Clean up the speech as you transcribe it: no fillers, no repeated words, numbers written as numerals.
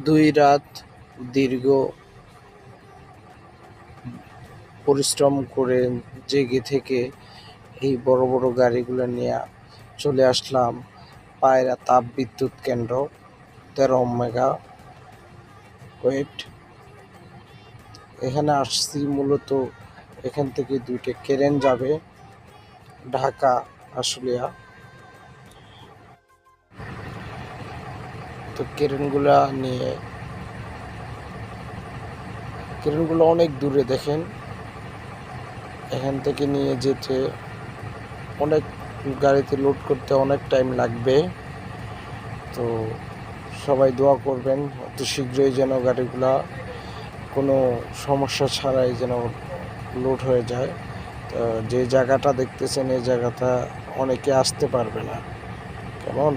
2 রাত দীর্ঘ পরিশ্রম করে জেগে থেকে এই বড় বড় গাড়িগুলো নিয়ে চলে আসলাম পায়রা তাপবিদ্যুৎ কেন্দ্র 13 মেগাওয়াট। এখানে আসছি মূলত এখান থেকে 2টা ক্রেন যাবে ঢাকা আশুলিয়া। তো ক্রেনগুলো অনেক দূরে, দেখেন এখান থেকে নিয়ে যেতে অনেক, গাড়িতে লোড করতে অনেক টাইম লাগবে। তো সবাই দোয়া করবেন অতি শীঘ্রই যেন গাড়িগুলা কোনো সমস্যা ছাড়াই যেন লোড হয়ে যায়। তো যে জায়গাটা দেখতেছেন এই জায়গাটা অনেকে আসতে পারবে না, কেমন।